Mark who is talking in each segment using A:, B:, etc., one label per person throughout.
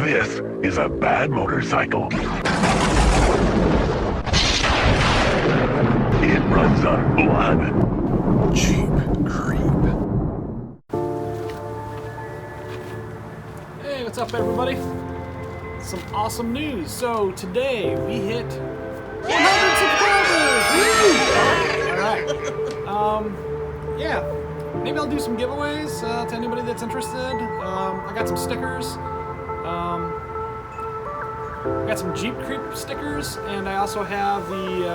A: This is a bad motorcycle. It runs on blood.
B: Jeep Creep.
C: Hey, what's up everybody? Some awesome news. So today we hit 100 subscribers! Alright. Yeah. Maybe I'll do some giveaways to anybody that's interested. I got some stickers. I got some Jeep Creep stickers, and I also have the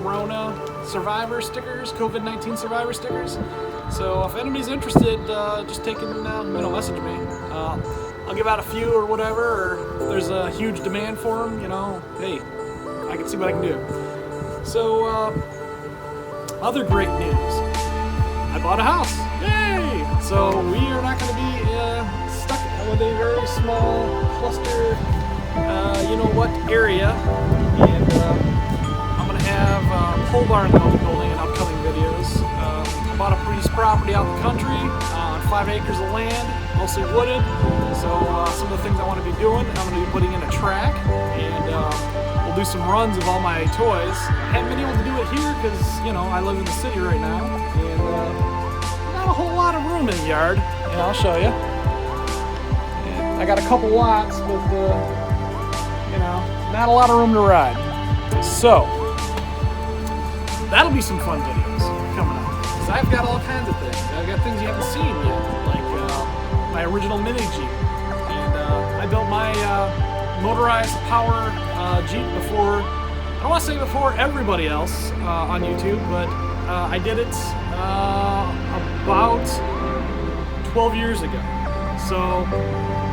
C: Corona Survivor stickers, COVID-19 Survivor stickers. So if anybody's interested, just take and message me. I'll give out a few or whatever, or if there's a huge demand for them, hey, I can see what I can do. So, other great news. I bought a house. Yay! So we are not going to be stuck with a very small cluster, area. And I'm going to have a pole barn that I'll be building in upcoming videos. I bought a piece of property out in the country, 5 acres of land, mostly wooded. So some of the things I want to be doing, I'm going to be putting in a track, and we'll do some runs of all my toys. I haven't been able to do it here because, I live in the city right now, and not a whole lot of room in the yard. I'll show you. And I got a couple lots, but not a lot of room to ride. So that'll be some fun videos coming up, because I've got all kinds of things. I've got things you haven't seen yet, like my original mini Jeep, and I built my motorized power Jeep before. I don't want to say before everybody else on YouTube, but I did it about 12 years ago. So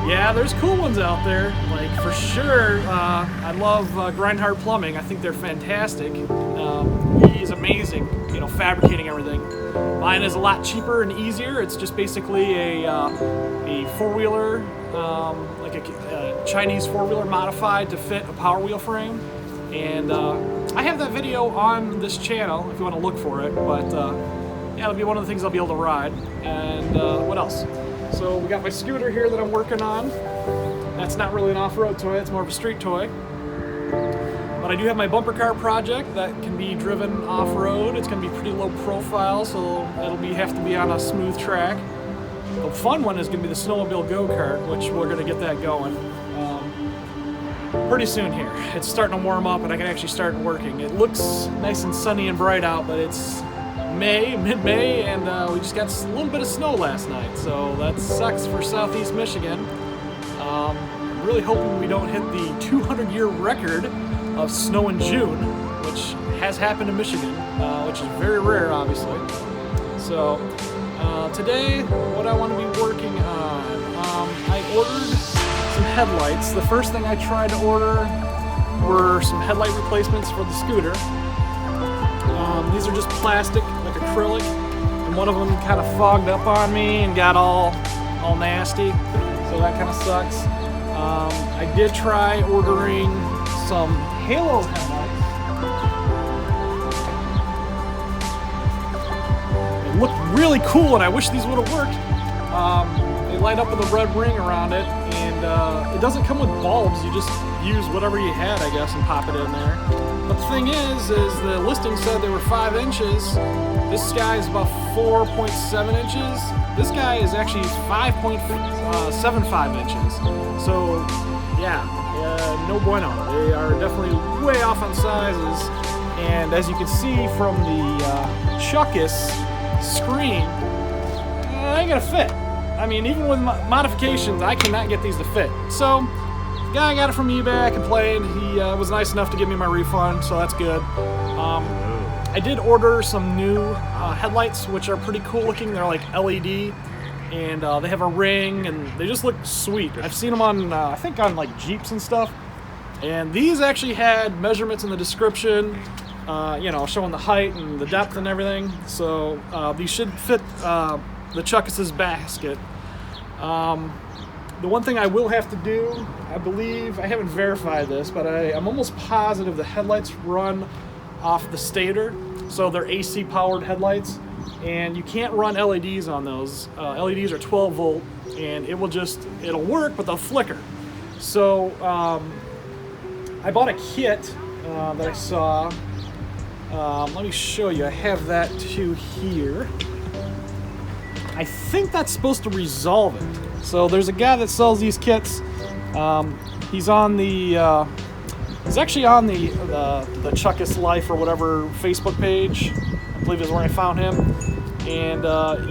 C: yeah, there's cool ones out there. Like for sure, I love Grindhard Plumbing. I think they're fantastic. He's amazing, fabricating everything. Mine is a lot cheaper and easier. It's just basically a four-wheeler, like a Chinese four-wheeler modified to fit a Power Wheel frame. And I have that video on this channel if you want to look for it. But yeah, it'll be one of the things I'll be able to ride. And what else? So we got my scooter here that I'm working on. That's not really an off-road toy, it's more of a street toy. But I do have my bumper car project that can be driven off-road. It's going to be pretty low profile, so it'll have to be on a smooth track. The fun one is going to be the snowmobile go-kart, which we're going to get that going pretty soon here. It's starting to warm up and I can actually start working. It looks nice and sunny and bright out, but it's mid-May, and we just got a little bit of snow last night, so that sucks for southeast Michigan. I'm really hoping we don't hit the 200-year record of snow in June, which has happened in Michigan, which is very rare, obviously. So today, what I want to be working on, I ordered some headlights. The first thing I tried to order were some headlight replacements for the scooter. These are just plastic, like acrylic, and one of them kind of fogged up on me and got all nasty, so that kind of sucks. I did try ordering some halo headlights. They look really cool, and I wish these would have worked. They light up with a red ring around it, and it doesn't come with bulbs. You just use whatever you had, I guess, and pop it in there. But the thing is the listing said they were 5 inches. This guy is about 4.7 inches. This guy is actually 5.75 inches. So, yeah, no bueno. They are definitely way off on sizes. And as you can see from the Chuckus screen, they ain't gonna fit. I mean, even with modifications, I cannot get these to fit. So, the guy got it from eBay. I complained. He was nice enough to give me my refund, so that's good. I did order some new headlights, which are pretty cool looking. They're like LED, and they have a ring, and they just look sweet. I've seen them on, I think on like Jeeps and stuff. And these actually had measurements in the description, showing the height and the depth and everything. So these should fit the Chuckus' basket. The one thing I will have to do, I believe, I haven't verified this, but I'm almost positive the headlights run off the stator, so they're AC powered headlights, and you can't run LEDs on those. LEDs are 12 volt, and it'll work, but they'll flicker. So I bought a kit that I saw. Let me show you. I have that too here. I think that's supposed to resolve it. So there's a guy that sells these kits. He's on the he's actually on the Chuckus Life or whatever Facebook page. I believe is where I found him. And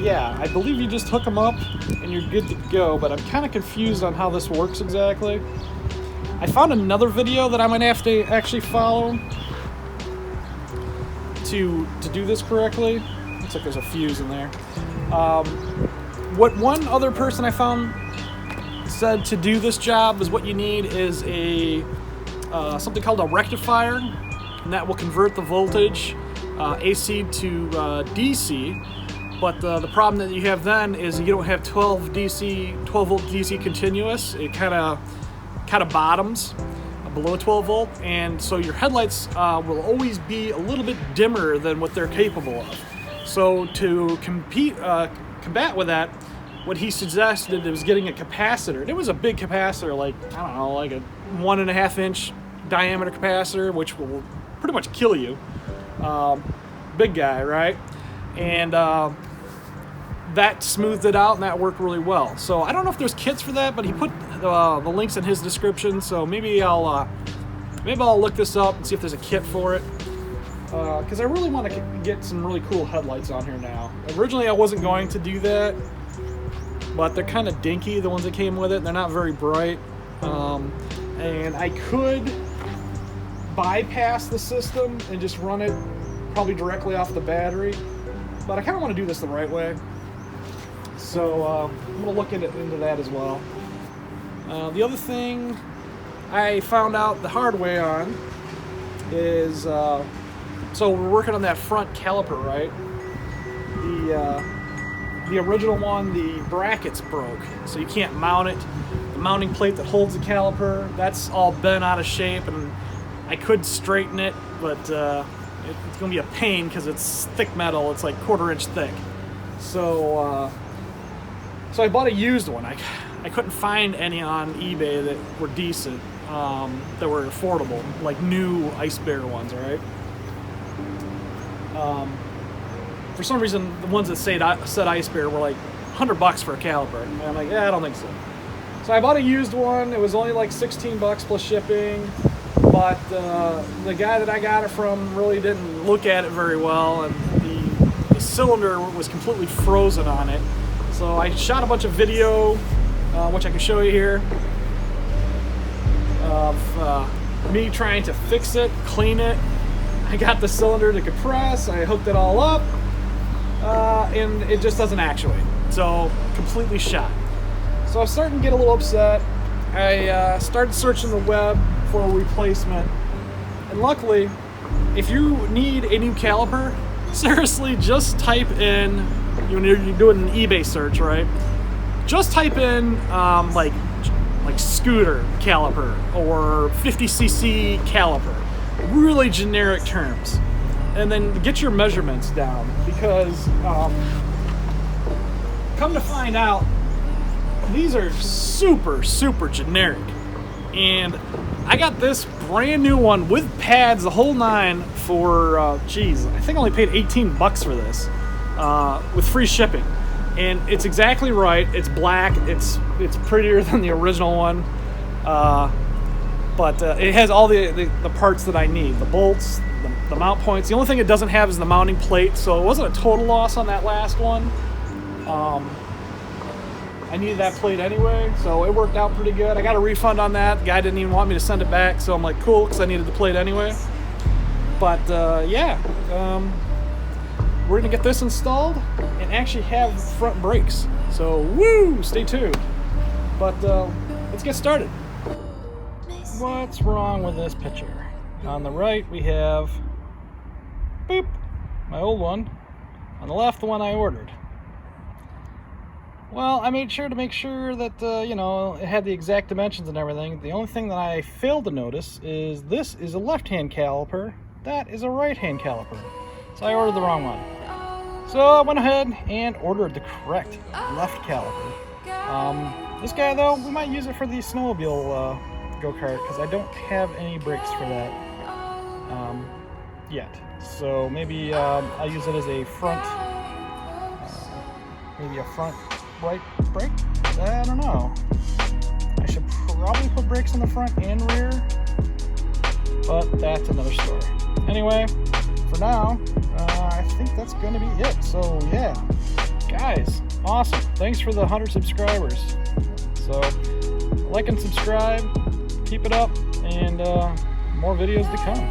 C: yeah, I believe you just hook them up and you're good to go. But I'm kind of confused on how this works exactly. I found another video that I'm gonna have to actually follow to do this correctly. Looks like there's a fuse in there. What one other person I found said to do this job is what you need is a something called a rectifier, and that will convert the voltage AC to DC. But the problem that you have then is you don't have 12 volt DC continuous. It kind of bottoms below 12 volt, and so your headlights will always be a little bit dimmer than what they're capable of. So to combat with that, what he suggested was getting a capacitor. And it was a big capacitor, like, I don't know, like a 1.5 inch diameter capacitor, which will pretty much kill you. Big guy, right? And that smoothed it out, and that worked really well. So I don't know if there's kits for that, but he put the links in his description. So maybe I'll look this up and see if there's a kit for it. Because I really want to get some really cool headlights on here now. Originally I wasn't going to do that, but they're kind of dinky, the ones that came with it. They're not very bright. And I could bypass the system and just run it probably directly off the battery, but I kind of want to do this the right way. So I'm going to look into that as well. The other thing I found out the hard way on is, so we're working on that front caliper, right? The original one, the brackets broke, so you can't mount it. The mounting plate that holds the caliper, that's all bent out of shape, and I could straighten it, but it's going to be a pain because it's thick metal. It's like 1/4 inch thick. So I bought a used one. I couldn't find any on eBay that were decent, that were affordable, like new Ice Bear ones, right? For some reason, the ones that said Ice Bear were like $100 for a caliper. And I'm like, yeah, I don't think so. So I bought a used one. It was only like $16 plus shipping. But the guy that I got it from really didn't look at it very well, and the cylinder was completely frozen on it. So I shot a bunch of video, which I can show you here, of me trying to fix it, clean it. I got the cylinder to compress, I hooked it all up, and it just doesn't actuate. So completely shot. So I was starting to get a little upset. I started searching the web for a replacement, and luckily, if you need a new caliper, seriously, just type in, when you're doing an eBay search, right? Just type in like scooter caliper or 50cc caliper, really generic terms, and then get your measurements down, because come to find out, these are super generic. And I got this brand new one with pads, the whole nine, for geez, I think I only paid $18 for this, with free shipping. And it's exactly right. It's black. It's prettier than the original one, but it has all the parts that I need: the bolts, the mount points. The only thing it doesn't have is the mounting plate. So it wasn't a total loss on that last one. I needed that plate anyway, so it worked out pretty good. I got a refund on that. The guy didn't even want me to send it back, so I'm like, cool, because I needed the plate anyway. But yeah, we're gonna get this installed and actually have front brakes. So woo, stay tuned. But let's get started. What's wrong with this picture? On the right we have, boop, my old one. On the left, the one I ordered. Well, I made sure to make sure that, you know, it had the exact dimensions and everything. The only thing that I failed to notice is this is a left-hand caliper. That is a right-hand caliper. So I ordered the wrong one. So I went ahead and ordered the correct left caliper. This guy, though, we might use it for the snowmobile go-kart, because I don't have any brakes for that yet. So maybe I'll use it as a front, maybe a front right brake? I don't know. I should probably put brakes on the front and rear, but that's another story. Anyway, for now, I think that's going to be it. So yeah, guys, awesome. Thanks for the 100 subscribers. So like and subscribe, keep it up, and more videos to come.